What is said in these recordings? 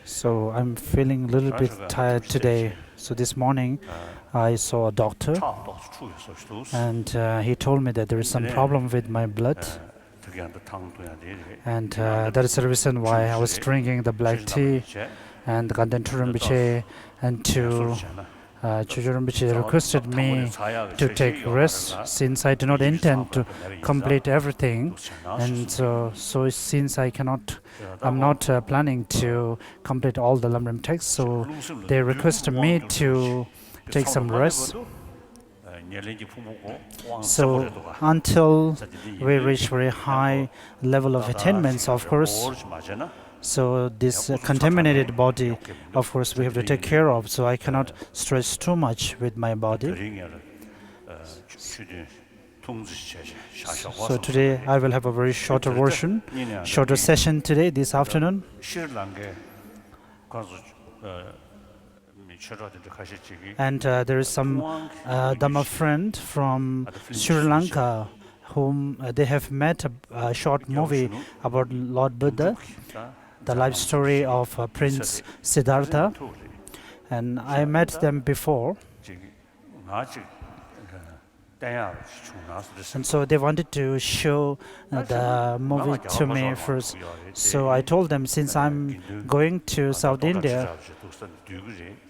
So I'm feeling a little bit tired today. So this morning I saw a doctor and he told me that there is some problem with my blood, and that is the reason why I was drinking the black tea and Gandenturumbiche, and Chujurumbiche requested me to take rest since I do not intend to complete everything, and so since I'm not planning to complete all the Lamrim texts, so they requested me to take some rest. So until we reach very high level of attainments, of course, so this contaminated body, of course, we have to take care of. So I cannot stress too much with my body. So today I will have a very shorter version, shorter session today, this afternoon. And there is some Dhamma friend from Sri Lanka whom they have met a short movie about Lord Buddha, the life story of Prince Siddhartha, and I met them before. And so they wanted to show the movie to me first. So I told them, since I'm going to South India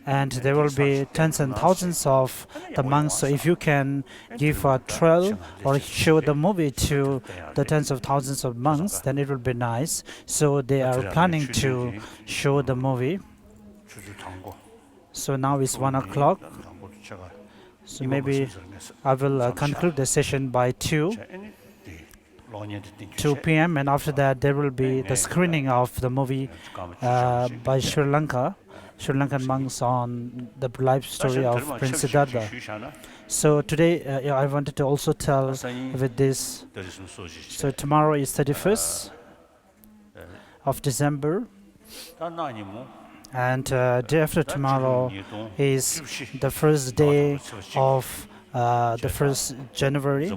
and there will be tens and thousands of the monks, so if you can give a trial or show the movie to the tens of thousands of monks, then it will be nice. So they are planning to show the movie. So now it's 1 o'clock. So maybe I will conclude the session by 2 p.m. and after that there will be the screening of the movie by Sri Lankan monks on the life story of Prince Siddhartha. So today I wanted to also tell with this. So tomorrow is 31st of December. And day after tomorrow is the first day of the 1st January,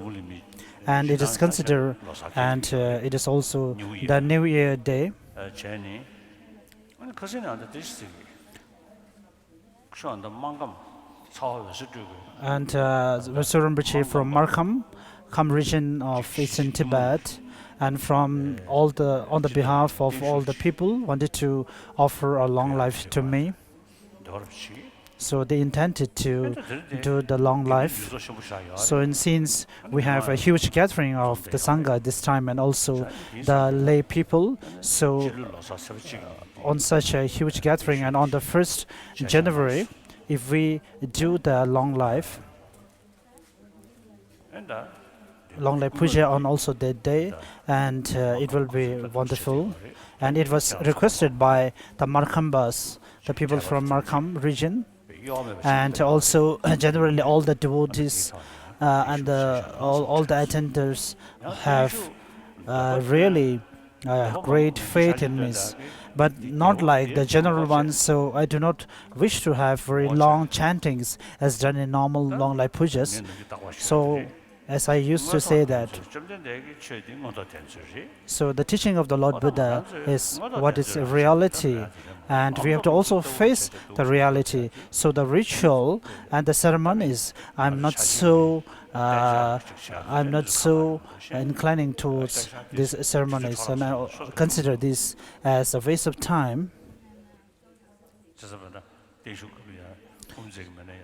and it is considered, and it is also the New Year day. And Surumbichi from Markham region of Eastern Tibet, and from on the behalf of all the people, wanted to offer a long life to me. So they intended to do the long life. So since we have a huge gathering of the Sangha this time and also the lay people, so on such a huge gathering and on the 1st January, if we do the long life puja on also that day, and it will be wonderful. And it was requested by the Markhambas, the people from Markham region, and also generally all the devotees and all the attenders have really great faith in me, but not like the general ones. So I do not wish to have very long chantings as done in normal long life pujas. So as I used to say that, so the teaching of the Lord Buddha is what is reality, and we have to also face the reality. So the ritual and the ceremonies, I'm not so inclining towards these ceremonies, and I consider this as a waste of time.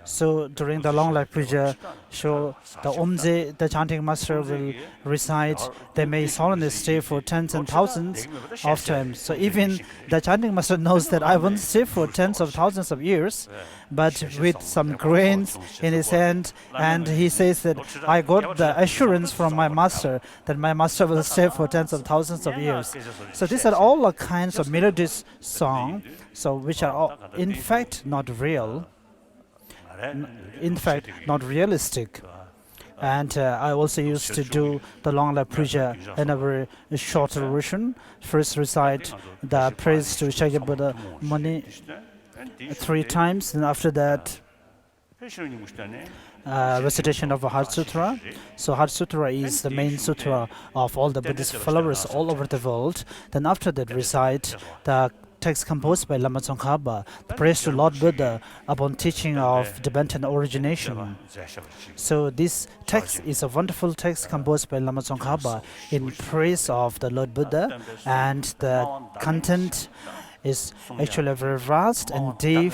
So during the long life puja, so the Omze, the chanting master, will recite. They may solemnly stay for tens and thousands of times. So even the chanting master knows that I won't stay for tens of thousands of years, but with some grains in his hand, and he says that I got the assurance from my master that my master will stay for tens of thousands of years. So these are all the kinds of melodious songs, so which are all, in fact, not real. In fact, not realistic. And I also used to do the long life puja in a very shorter version. First recite the praise to Shagya Buddha Muni 3 times, and after that recitation of a Heart Sutra. So Heart Sutra is the main sutra of all the Buddhist followers all over the world. Then after that recite the text composed by Lama Tsongkhapa, the praise to Lord Buddha upon teaching of Tibetan origination. So this text is a wonderful text composed by Lama Tsongkhapa in praise of the Lord Buddha, and the content is actually very vast and deep,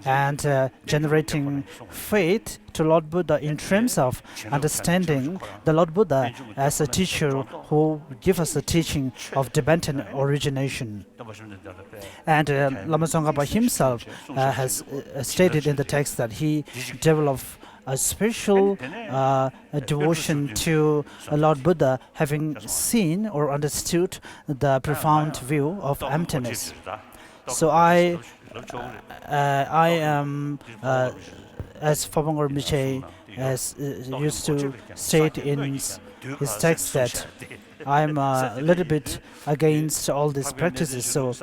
and generating faith to Lord Buddha in terms of understanding the Lord Buddha as a teacher who gives us the teaching of Tibetan origination. And Lama Tsongkhapa himself has stated in the text that he developed a special devotion to Lord Buddha, having seen or understood the profound view of emptiness. So I am, as Phapang Rinpoche used to state in his text, that I'm a little bit against all these practices. So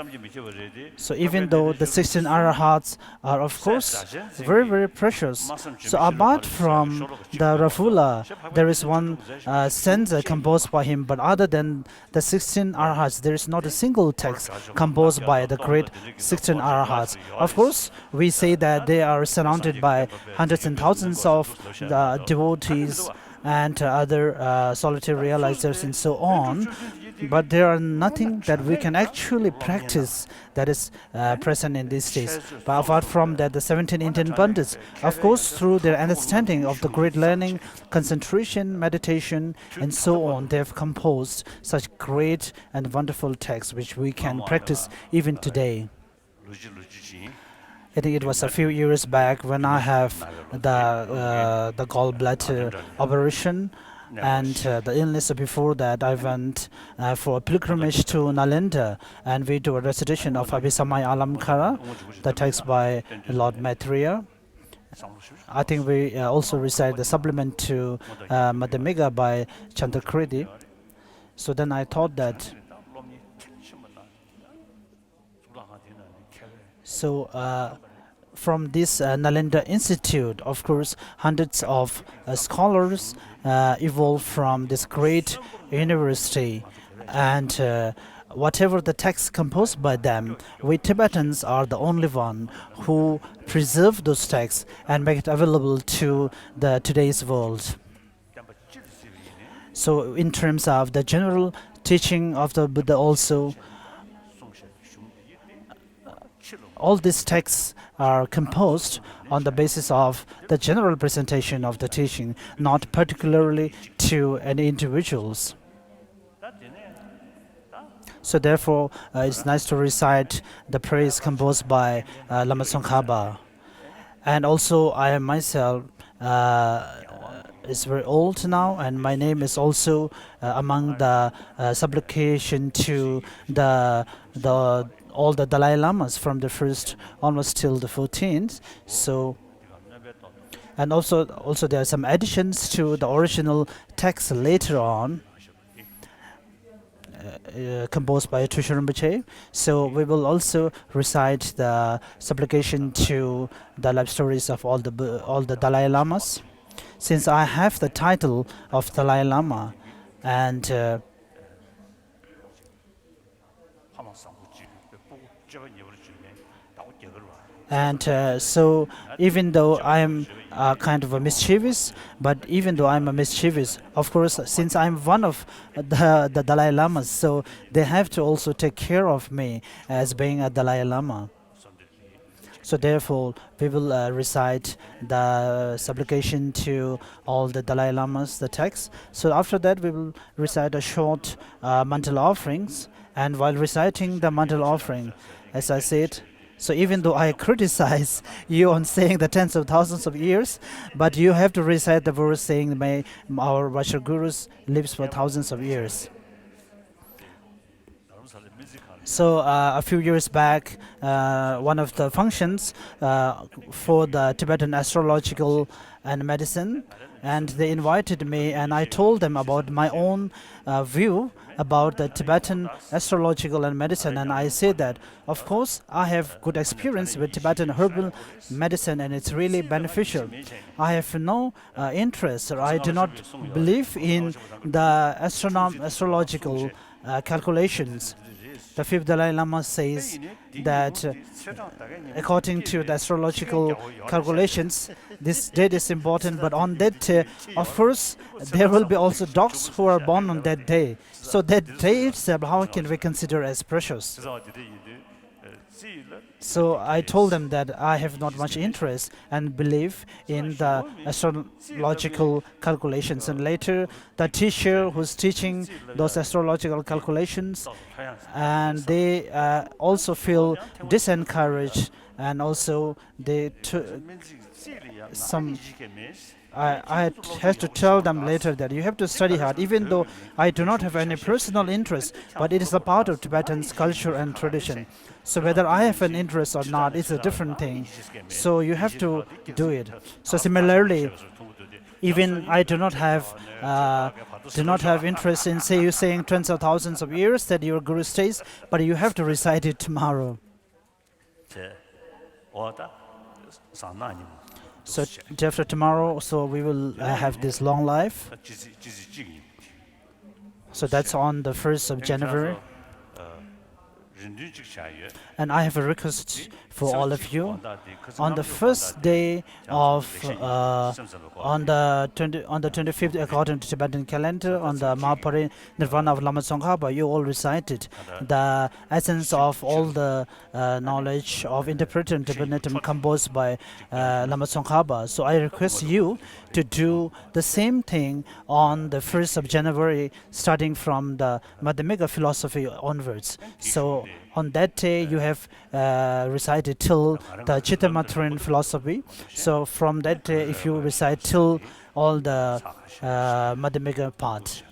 even though the 16 arahats are of course very, very precious, so apart from the Rafula, there is one stanza composed by him, but other than the 16 arahats, there is not a single text composed by the great 16 arahats. Of course, we say that they are surrounded by hundreds and thousands of devotees and other solitary realizers and so on, but there are nothing that we can actually practice that is present in these days. But apart from that, the 17 Indian Pandits, of course, through their understanding of the great learning, concentration, meditation, and so on, they have composed such great and wonderful texts which we can practice even today. I think it was a few years back when I have the gallbladder operation, and the illness before that I went for a pilgrimage to Nalanda, and we do a recitation of Abhisamaya Alamkara, the text by Lord Maitreya. I think we also recite the supplement to Madhyamika by Chandrakriti. So then I thought that from this Nalanda Institute, of course, hundreds of scholars evolved from this great university, and whatever the text composed by them, we Tibetans are the only one who preserve those texts and make it available to the today's world. So in terms of the general teaching of the Buddha also, all these texts are composed on the basis of the general presentation of the teaching, not particularly to any individuals. So therefore, it's nice to recite the praise composed by Lama Tsongkhapa. And also, I am myself is very old now, and my name is also among the supplication to all the Dalai Lamas from the first almost till the 14th. So, and also there are some additions to the original text later on, composed by Trishul Rinpoche. So we will also recite the supplication to the life stories of all the Dalai Lamas. Since I have the title of Dalai Lama, and so even though I am kind of a mischievous, of course, since I'm one of the Dalai Lamas, so they have to also take care of me as being a Dalai Lama. So therefore, we will recite the supplication to all the Dalai Lamas, the text. So after that, we will recite a short mandala offerings. And while reciting the mandala offering, as I said, so even though I criticize you on saying the tens of thousands of years, but you have to recite the verse saying, "May our Vaishnava Gurus lives for thousands of years." So a few years back, one of the functions for the Tibetan astrological and medicine, and they invited me, and I told them about my own view about the Tibetan astrological and medicine, and I said that, of course, I have good experience with Tibetan herbal medicine, and it's really beneficial. I have no interest, or I do not believe in the astrological calculations. The fifth Dalai Lama says that according to the astrological calculations, this date is important, but on that day, of course, there will be also dogs who are born on that day. So that day itself, how can we consider as precious? So I told them that I have not much interest and believe in the astrological calculations. And later, the teacher who's teaching those astrological calculations, and they also feel disencouraged, and also they I had to tell them later that you have to study hard, even though I do not have any personal interest, but it is a part of Tibetan's culture and tradition. So whether I have an interest or not is a different thing. So you have to do it. So similarly, even I do not have interest in you saying tens of thousands of years that your guru stays, but you have to recite it tomorrow. So day after tomorrow, so we will have this long life. So that's on the 1st of January. And I have a request for all of you. On the first day of, on the 25th, according to Tibetan calendar, on the Mahaparinirvana of Lama Tsongkhapa, you all recited the essence of all the knowledge of interpreted Tibetan composed by Lama Tsongkhapa. So I request you to do the same thing on the 1st of January, starting from the Madhyamika philosophy onwards. So on that day, you have recited till the Chittamathrin philosophy. So from that day, if you recite till all the Madhyamika part.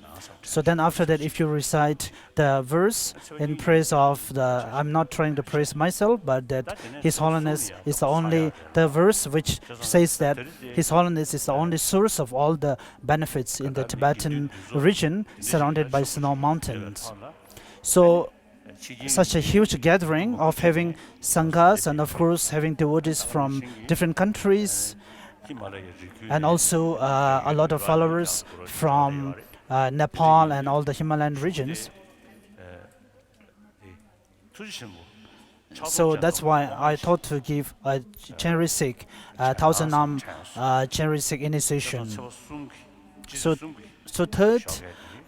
So then after that, if you recite the verse in praise of the, I'm not trying to praise myself, but that His Holiness is the verse which says that His Holiness is the only source of all the benefits in the Tibetan region surrounded by snow mountains. So such a huge gathering of having sanghas and of course having devotees from different countries and also a lot of followers from Nepal and all the Himalayan regions. So that's why I thought to give a Chenri-Sikh 1,000 Nam Chenri-Sikh initiation. So third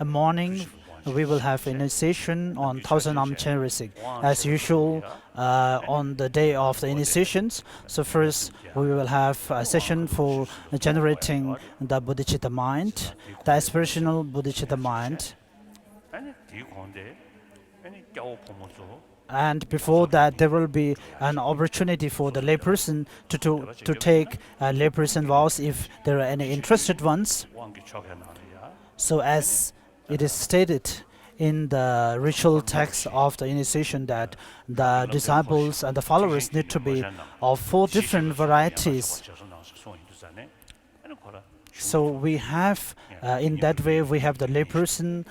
morning we will have initiation on 1,000 Nam Chenri-Sikh as usual on the day of the initiations. So first we will have a session for generating the bodhicitta mind, the aspirational bodhicitta mind. And before that, there will be an opportunity for the layperson to take layperson vows if there are any interested ones. So as it is stated in the ritual text of the initiation that the disciples and the followers need to be of 4 different varieties. So we have, in that way, we have the layperson,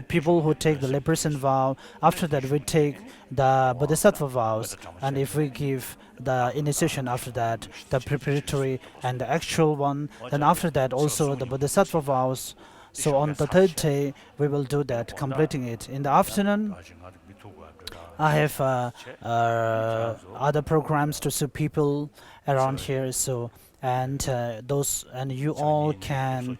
people who take the layperson vow. After that, we take the bodhisattva vows. And if we give the initiation after that, the preparatory and the actual one, then after that also the bodhisattva vows. So on the 3rd day, we will do that, completing it. In the afternoon, I have other programs to serve people around here. So you all can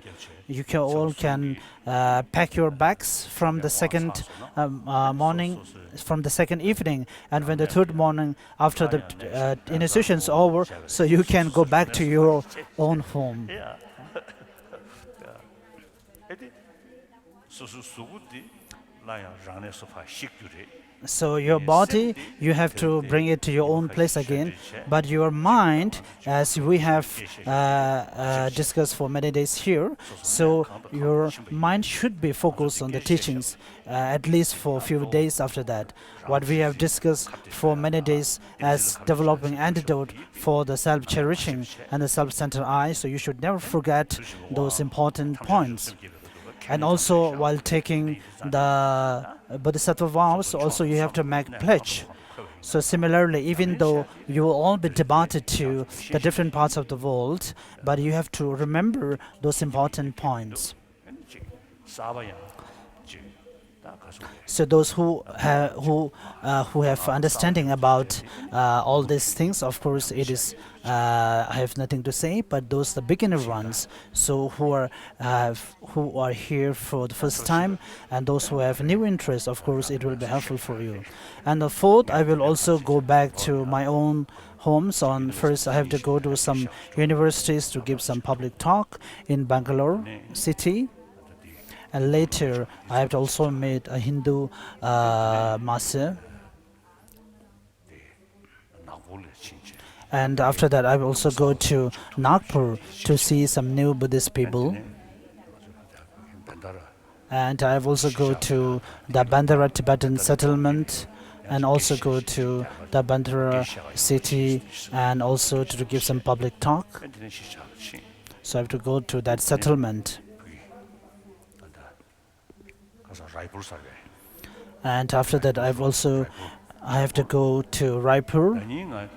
pack your bags from the second morning, from the second evening, and when the 3rd morning after the initiation is over, so you can go back to your own home. So your body, you have to bring it to your own place again, but your mind, as we have discussed for many days here, so your mind should be focused on the teachings, at least for a few days after that. What we have discussed for many days as developing antidote for the self-cherishing and the self-centered I, so you should never forget those important points. And also, while taking the Bodhisattva vows, also you have to make pledge. So similarly, even though you will all be departed to the different parts of the world, but you have to remember those important points. So those who have understanding about all these things, of course, it is I have nothing to say. But those the beginner ones, so who are here for the first time, and those who have new interest, of course, it will be helpful for you. And the fourth, I will also go back to my own homes. On first, I have to go to some universities to give some public talk in Bangalore city. And later, I have also met a Hindu master. And after that, I will also go to Nagpur to see some new Buddhist people. And I will also go to the Bandara Tibetan settlement, and also go to the Bandara city, and also to give some public talk. So I have to go to that settlement. And after that, I have to go to Raipur.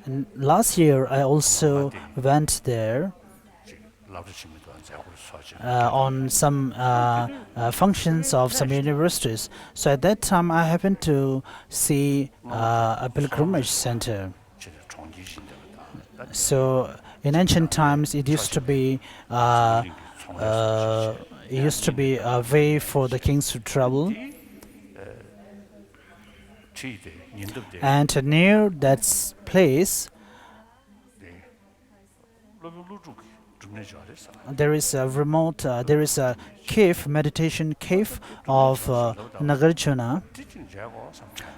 And last year, I also went there on some functions of some universities. So at that time, I happened to see a pilgrimage center. So in ancient times, it used to be a way for the kings to travel. And near that place, there is a cave, meditation cave of Nagarjuna.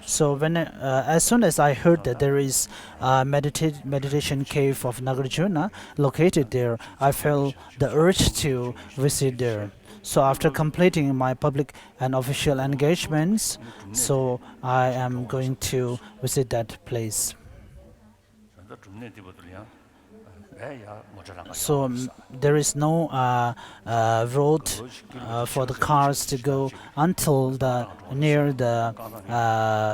So as soon as I heard that there is a meditation cave of Nagarjuna located there, I felt the urge to visit there. So after completing my public and official engagements, so I am going to visit that place. So there is no road for the cars to go until near the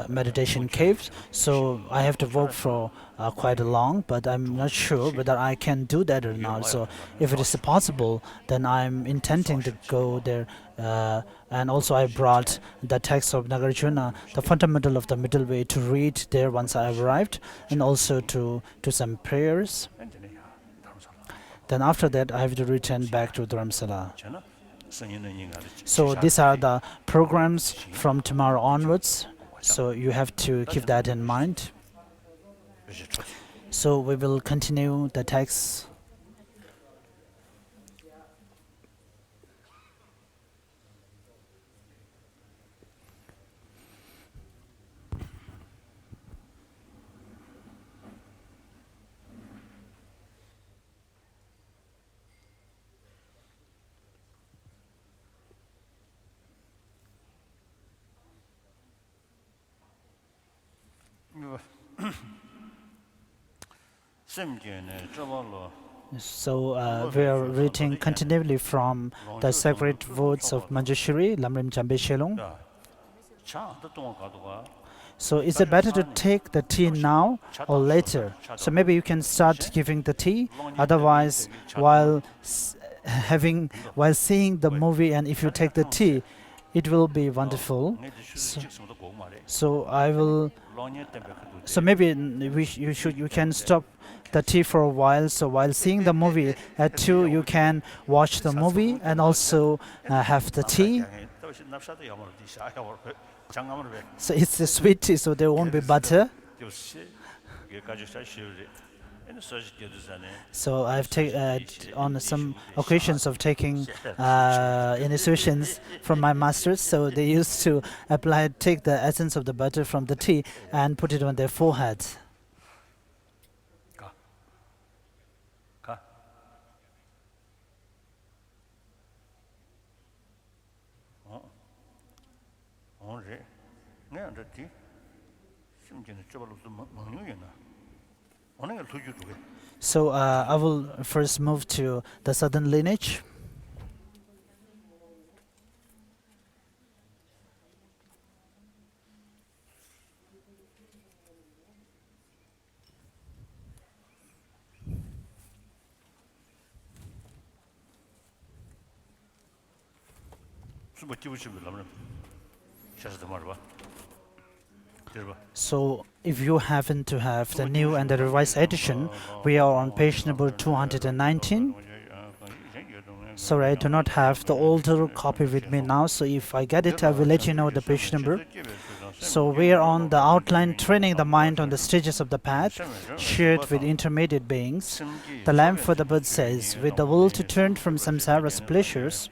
meditation caves. So I have to walk for quite long, but I'm not sure whether I can do that or not. So if it is possible, then I'm intending to go there. And also I brought the text of Nagarjuna, the fundamental of the middle way, to read there once I arrived, and also to some prayers. Then after that, I have to return back to Dharamsala. So these are the programs from tomorrow onwards. So you have to keep that in mind. So we will continue the text. So we are reading continually from the sacred words of Manjushri, Lamrim Jambe Shelong. So is it better to take the tea now or later? So maybe you can start giving the tea. Otherwise, while seeing the movie, and if you take the tea, it will be wonderful. So I will. So maybe you can stop the tea for a while. So while seeing the movie at 2, you can watch the movie and also have the tea. So it's a sweet tea, so there won't be butter. So I've on some occasions of taking initiations from my masters. So they used to take the essence of the butter from the tea and put it on their foreheads. So I will first move to the southern lineage. So if you happen to have the new and the revised edition, we are on page number 219. Sorry, I do not have the older copy with me now, so if I get it, I will let you know the page number. So we are on the outline training the mind on the stages of the path, shared with intermediate beings. The lamp for the Buddha says, with the will to turn from samsara's pleasures,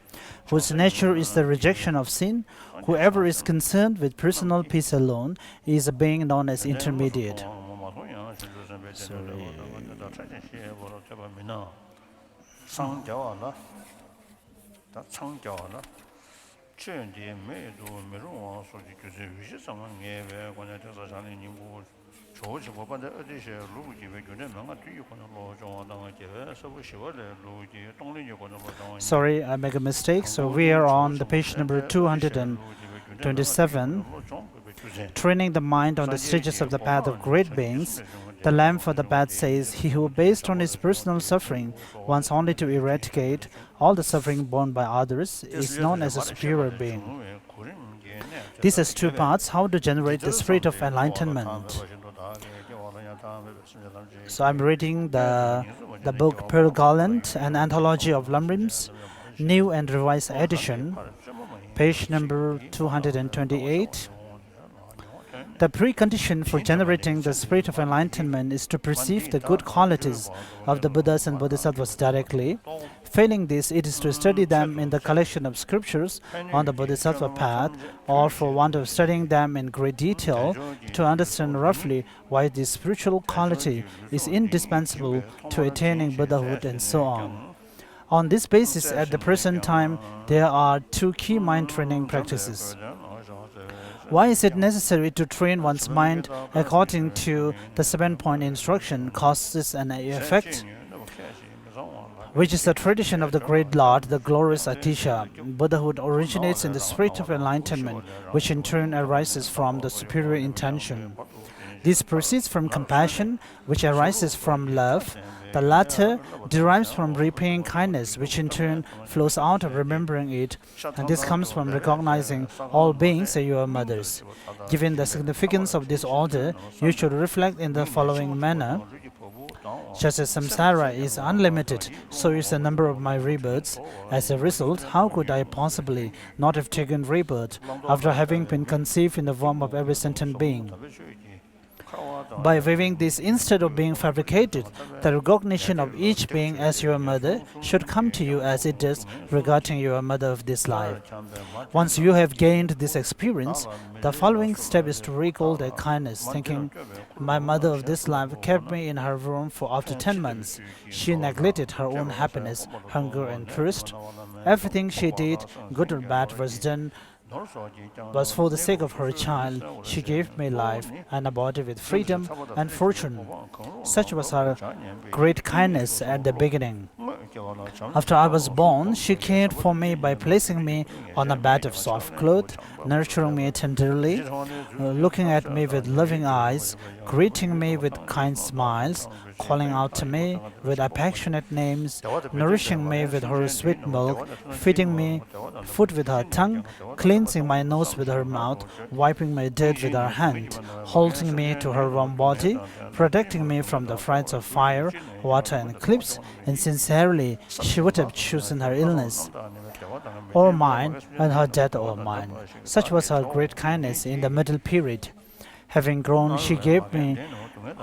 whose nature is the rejection of sin, whoever is concerned with personal peace alone is a being known as intermediate. Sorry, I make a mistake. So we are on the page number 227, training the mind on the stages of the path of great beings. The lamp for the path says, he who, based on his personal suffering, wants only to eradicate all the suffering borne by others, is known as a superior being. This has two parts: how to generate the spirit of enlightenment. So I'm reading the book Pearl Garland, an anthology of Lamrim's new and revised edition, page number 228. The precondition for generating the spirit of enlightenment is to perceive the good qualities of the Buddhas and Bodhisattvas directly. Failing this, it is to study them in the collection of scriptures on the Bodhisattva path, or for want of studying them in great detail, to understand roughly why this spiritual quality is indispensable to attaining Buddhahood and so on. On this basis, at the present time, there are two key mind training practices. Why is it necessary to train one's mind according to the 7-point instruction, causes and effect, which is the tradition of the great Lord, the glorious Atisha? Buddhahood originates in the spirit of enlightenment, which in turn arises from the superior intention. This proceeds from compassion, which arises from love. The latter derives from repaying kindness, which in turn flows out of remembering it, and this comes from recognizing all beings as your mothers. Given the significance of this order, you should reflect in the following manner. Just as samsara is unlimited, so is the number of my rebirths. As a result, how could I possibly not have taken rebirth after having been conceived in the womb of every sentient being? By viewing this instead of being fabricated, the recognition of each being as your mother should come to you as it does regarding your mother of this life. Once you have gained this experience, the following step is to recall their kindness, thinking, my mother of this life kept me in her room for after 10 months. She neglected her own happiness, hunger and thirst. Everything she did, good or bad, was for the sake of her child. She gave me life and a body with freedom and fortune. Such was her great kindness at the beginning. After I was born, she cared for me by placing me on a bed of soft cloth, nurturing me tenderly, looking at me with loving eyes, greeting me with kind smiles, calling out to me with affectionate names, nourishing me with her sweet milk, feeding me food with her tongue, cleansing my nose with her mouth, wiping my dirt with her hand, holding me to her warm body, protecting me from the frights of fire, water and eclipse, and sincerely she would have chosen her illness or mine and her death or mine. Such was her great kindness in the middle period. Having grown, she gave me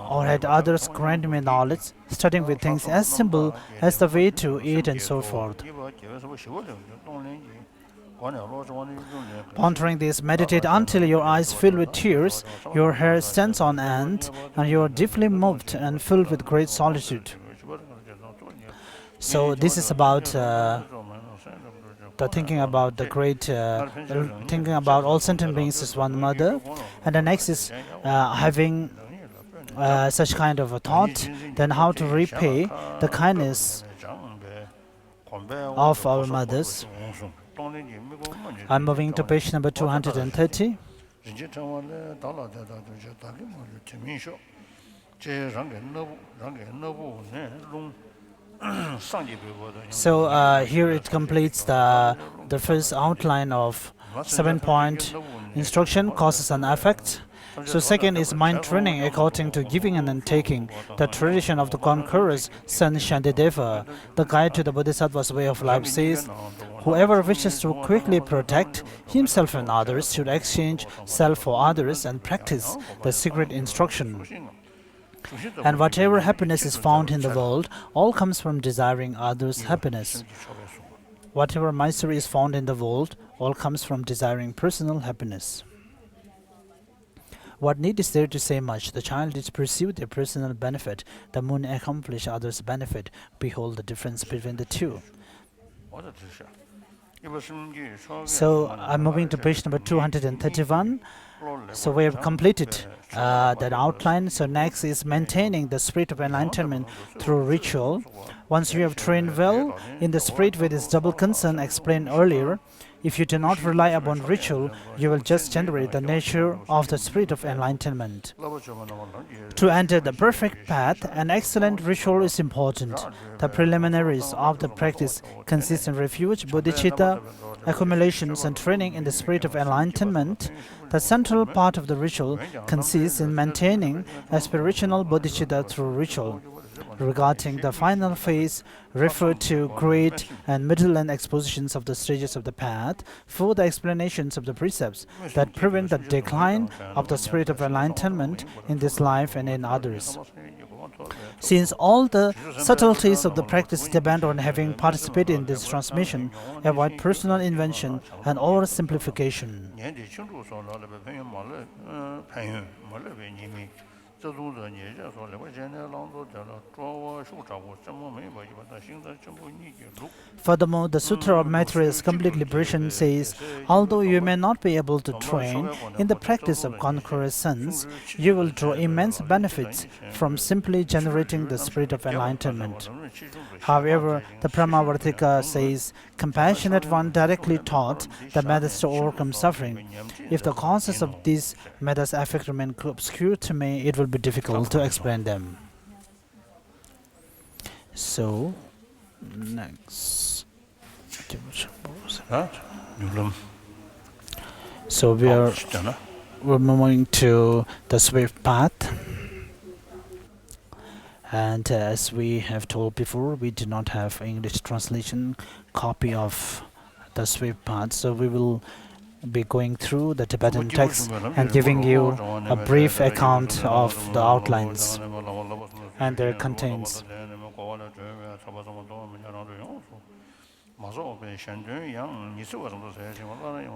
or had others grant me knowledge, starting with things as simple as the way to eat and so forth. Pondering this, meditate until your eyes fill with tears, your hair stands on end, and you are deeply moved and filled with great solitude. So this is about the thinking about the great, thinking about all sentient beings as one mother, and the next is having such kind of a thought, then how to repay the kindness of our mothers. I'm moving to page number 230. So here it completes the first outline of 7-point instruction, causes and effects. So second is mind training according to giving and then taking, the tradition of the conquerors, Son Shantideva. The guide to the Bodhisattva's way of life says, whoever wishes to quickly protect himself and others should exchange self for others and practice the secret instruction. And whatever happiness is found in the world, all comes from desiring others' happiness. Whatever misery is found in the world, all comes from desiring personal happiness. What need is there to say much? The child is pursue their personal benefit, the moon accomplish others' benefit. Behold the difference between the two. So I'm moving to page number 231. So we have completed that outline. So next is maintaining the spirit of enlightenment through ritual. Once you have trained well in the spirit with its double concern explained earlier, if you do not rely upon ritual, you will just generate the nature of the spirit of enlightenment. To enter the perfect path, an excellent ritual is important. The preliminaries of the practice consist in refuge, bodhicitta, accumulations, and training in the spirit of enlightenment. The central part of the ritual consists in maintaining aspirational bodhicitta through ritual. Regarding the final phase, refer to great and middle and expositions of the stages of the path for the explanations of the precepts that prevent the decline of the spirit of enlightenment in this life and in others. Since all the subtleties of the practice depend on having participated in this transmission, avoid personal invention and oversimplification. Furthermore, the Sutra of Maitreya's complete liberation says, although you may not be able to train in the practice of concupiscence, you will draw immense benefits from simply generating the spirit of enlightenment. However, the Brahmavartika says, compassionate one directly taught the methods to overcome suffering. If the causes of these methods affect remain obscure to me, it will be difficult to explain them. So, next. So we're moving to the swift path. And as we have told before, we do not have English translation copy of the swift path, so we will be going through the Tibetan text and giving you a brief account of the outlines and their contents.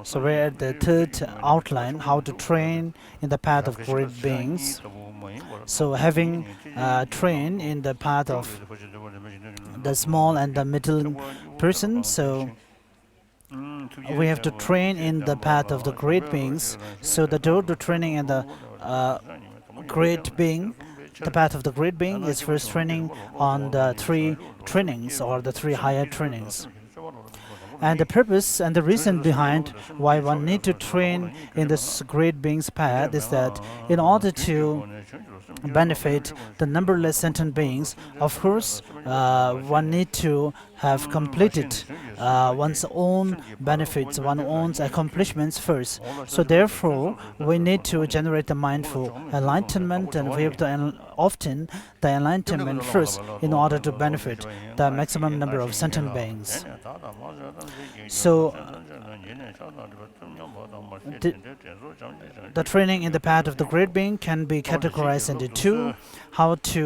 So we're at the third outline, how to train in the path of great beings. So having trained in the path of the small and the middle person, so we have to train in the path of the great beings. So the door to training in the great being, the path of the great being, is first training on the three trainings or the three higher trainings. And the purpose and the reason behind why one need to train in this great being's path is that in order to benefit the numberless sentient beings, of course, one need to have completed one's own benefits, one's own accomplishments first. So therefore, we need to generate the mindful enlightenment, and we have to often the enlightenment first in order to benefit the maximum number of sentient beings. So the training in the path of the great being can be categorized into two: how to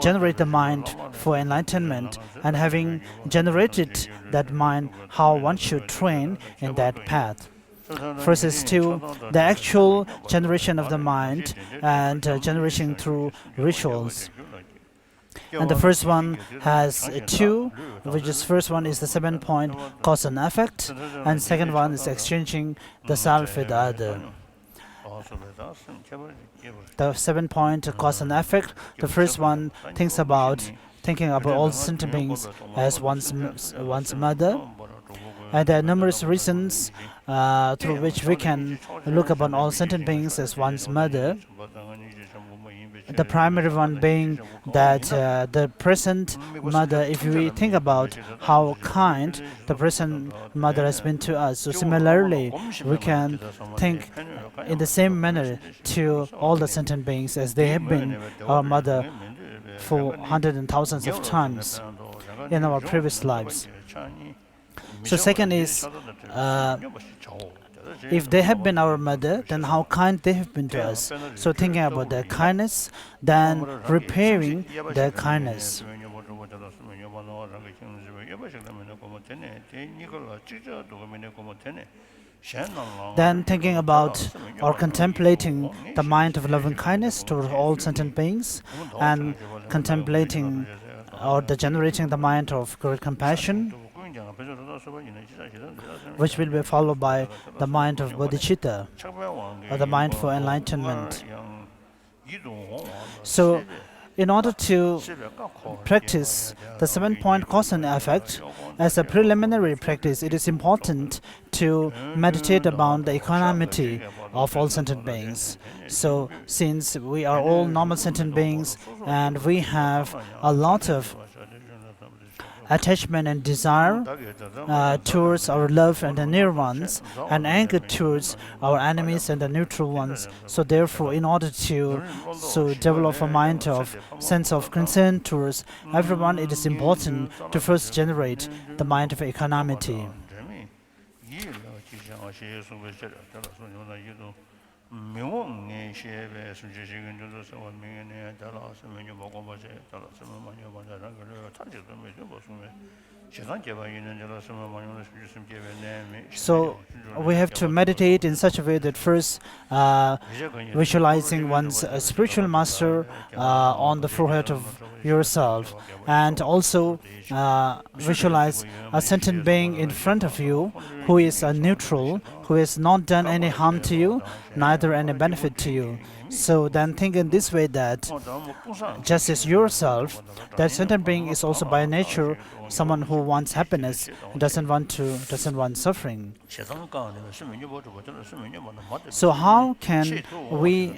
generate the mind for enlightenment, and having generated that mind, how one should train in that path. First is to the actual generation of the mind and generation through rituals. And the first one has two, which is first one is the 7-point cause and effect, and second one is exchanging the self with the other. The 7-point cause and effect, the first one thinking about all sentient beings as one's mother. And there are numerous reasons through which we can look upon all sentient beings as one's mother. The primary one being that the present mother, if we think about how kind the present mother has been to us, so similarly we can think in the same manner to all the sentient beings as they have been our mother for hundreds and thousands of times in our previous lives. So second is, if they have been our mother, then how kind they have been to us. So thinking about their kindness, then repairing their kindness. Then thinking about or contemplating the mind of loving kindness toward all sentient beings, and contemplating or generating the mind of great compassion, which will be followed by the mind of bodhicitta, or the mind for enlightenment. So, in order to practice the 7-point cause and effect, as a preliminary practice, it is important to meditate about the equanimity of all sentient beings. So, since we are all normal sentient beings and we have a lot of attachment and desire towards our love and the near ones, and anger towards our enemies and the neutral ones. So therefore, in order to develop a mind of sense of concern towards everyone, it is important to first generate the mind of equanimity. So we have to meditate in such a way that first visualizing one's spiritual master on the forehead of yourself, and also visualize a sentient being in front of you who is a neutral, who has not done any harm to you, neither any benefit to you. So then think in this way that just as yourself, that sentient being is also by nature someone who wants happiness, doesn't want suffering. So how can we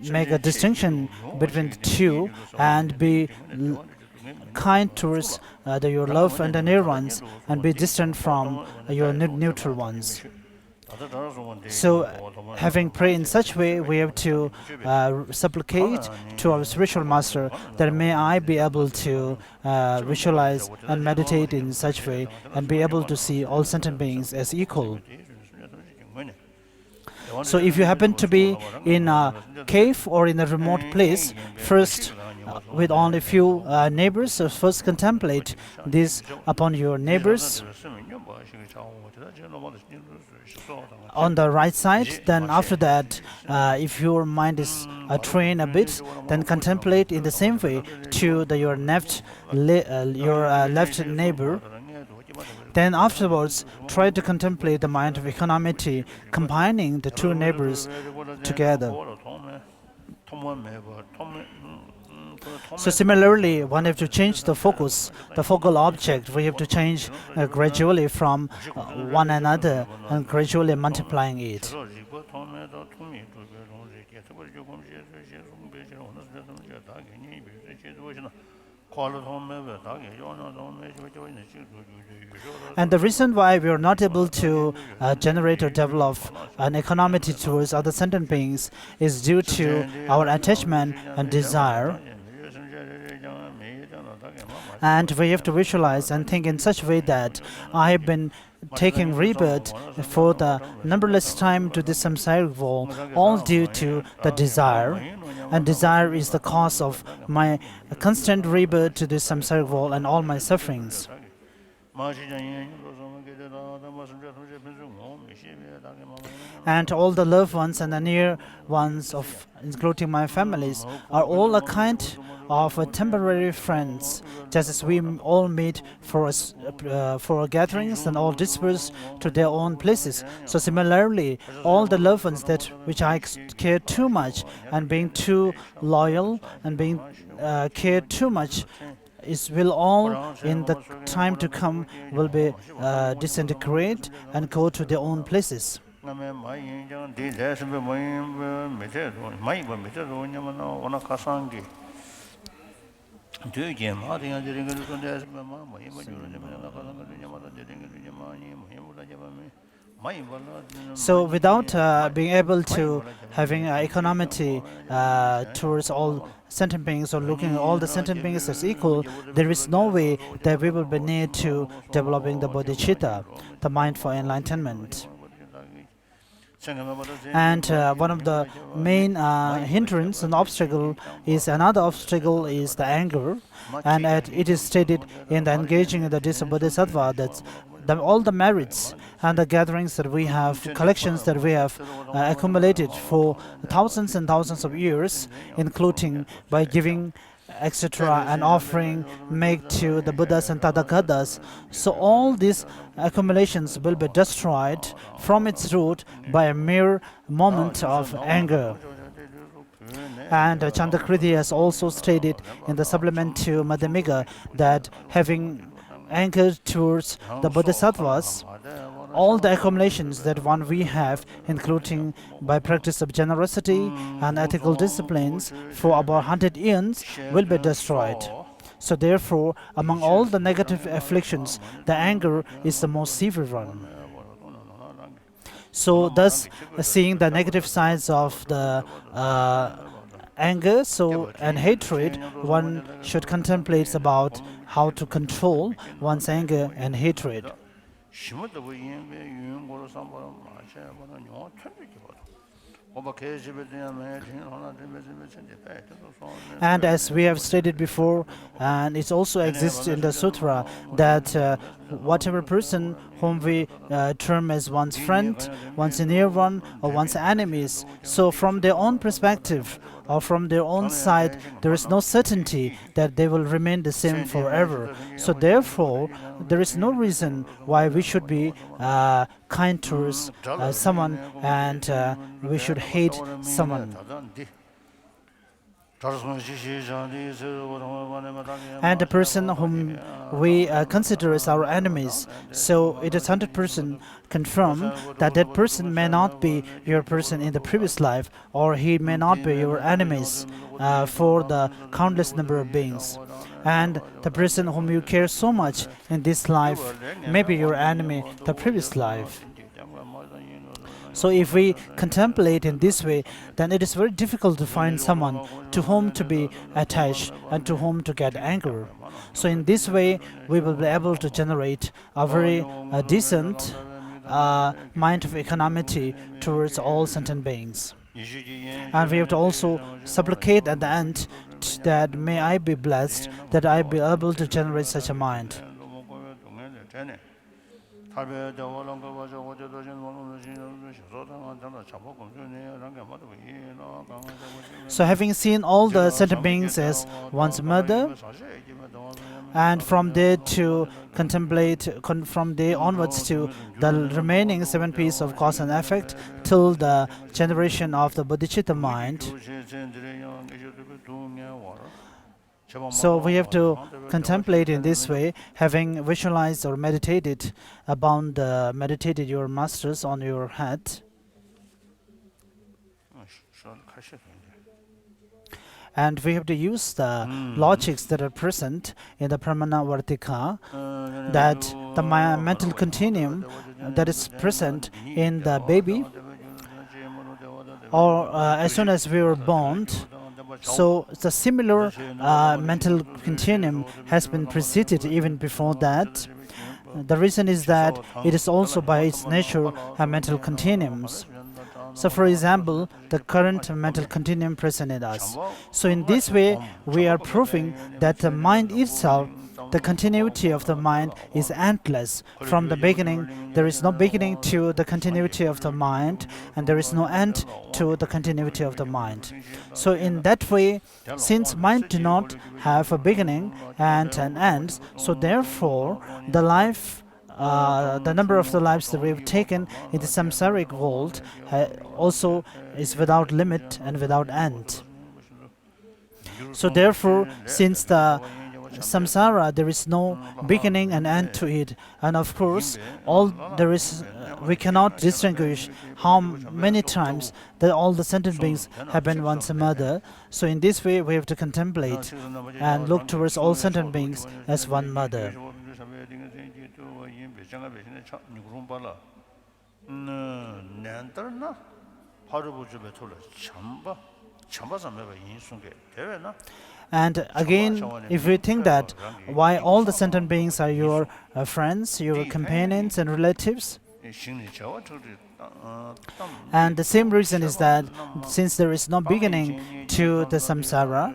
make a distinction between the two and be kind towards your love and the near ones, and be distant from your neutral ones? So, having prayed in such way, we have to supplicate to our spiritual master that may I be able to visualize and meditate in such way and be able to see all sentient beings as equal. So if you happen to be in a cave or in a remote place, first with only few neighbors, so first contemplate this upon your neighbors on the right side. Then after that, if your mind is trained a bit, then contemplate in the same way to your left neighbor. Then afterwards, try to contemplate the mind of equanimity, combining the two neighbors together. So similarly, one have to change the focus, the focal object. We have to change gradually from one another and gradually multiplying it. And the reason why we are not able to generate or develop an economity towards other sentient beings is due to our attachment and desire. And we have to visualize and think in such a way that I have been taking rebirth for the numberless time to this samsaric world, all due to the desire. And desire is the cause of my constant rebirth to this samsaric world and all my sufferings. And all the loved ones and the near ones, of including my families, are all a kind of temporary friends, just as we all meet for our gatherings and all disperse to their own places. So similarly, all the loved ones that which I care too much and being too loyal and being care too much will all in the time to come will be disintegrate and go to their own places. So without being able to having equanimity towards all sentient beings or looking at all the sentient beings as equal, there is no way that we will be near to developing the bodhicitta, the mind for enlightenment. And one of the main hindrance and another obstacle is the anger, and it is stated in the engaging in the Disa Bodhisattva that all the merits and the gatherings that we have, collections that we have accumulated for thousands and thousands of years, including by giving etc. and offering make to the Buddhas and Tathagatas. So all these accumulations will be destroyed from its root by a mere moment of anger. And Chandakriti has also stated in the supplement to Madhyamika that having anger towards the Bodhisattvas, all the accumulations that we have, including by practice of generosity and ethical disciplines for about 100 years, will be destroyed. So therefore, among all the negative afflictions, the anger is the most severe one. So thus, seeing the negative sides of the anger and hatred, one should contemplate about how to control one's anger and hatred. And as we have stated before, and it also exists in the sutra, that whatever person whom we term as one's friend, one's near one, or one's enemies, so from their own perspective or from their own side, there is no certainty that they will remain the same forever. So therefore, there is no reason why we should be kind towards someone and we should hate someone. And the person whom we consider as our enemies, so it is 100% confirmed that that person may not be your person in the previous life, or he may not be your enemies for the countless number of beings. And the person whom you care so much in this life may be your enemy the previous life. So if we contemplate in this way, then it is very difficult to find someone to whom to be attached and to whom to get anger. So in this way, we will be able to generate a very decent mind of equanimity towards all sentient beings. And we have to also supplicate at the end that may I be blessed, that I be able to generate such a mind. So having seen all the sentient beings as one's mother, and from there to contemplate, from there onwards to the remaining 7 pieces of cause and effect, till the generation of the bodhicitta mind. So we have to contemplate in this way, having visualized or meditated about meditated your masters on your head. and we have to use the logics that are present in the Pramana Vartika, that the mental continuum that is present in the baby, or as soon as we were born. So the similar mental continuum has been preceded even before that. The reason is that it is also by its nature a mental continuums. So for example, the current mental continuum present in us. So in this way, we are proving that the mind itself, the continuity of the mind is endless. From the beginning, there is no beginning to the continuity of the mind, and there is no end to the continuity of the mind. So in that way, since mind do not have a beginning and an end, so therefore the life, the number of the lives that we have taken in the samsaric world also is without limit and without end. So therefore, since the samsara, there is no beginning and end to it, and of course, we cannot distinguish how many times that all the sentient beings have been once a mother. So in this way, we have to contemplate and look towards all sentient beings as one mother. And again, if we think that why all the sentient beings are your friends, your companions and relatives, and the same reason is that since there is no beginning to the samsara,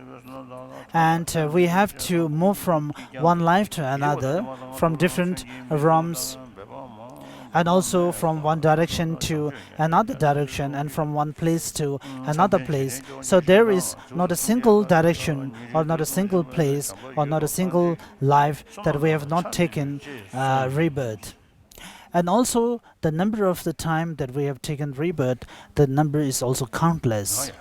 and we have to move from one life to another, from different realms, and also from one direction to another direction, and from one place to another place. So there is not a single direction, or not a single place, or not a single life that we have not taken rebirth. And also the number of the time that we have taken rebirth, the number is also countless.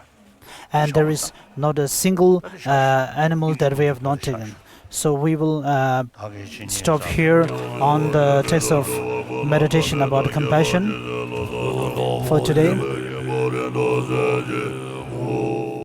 And there is not a single animal that we have not taken. So we will stop here on the text of meditation about compassion for today.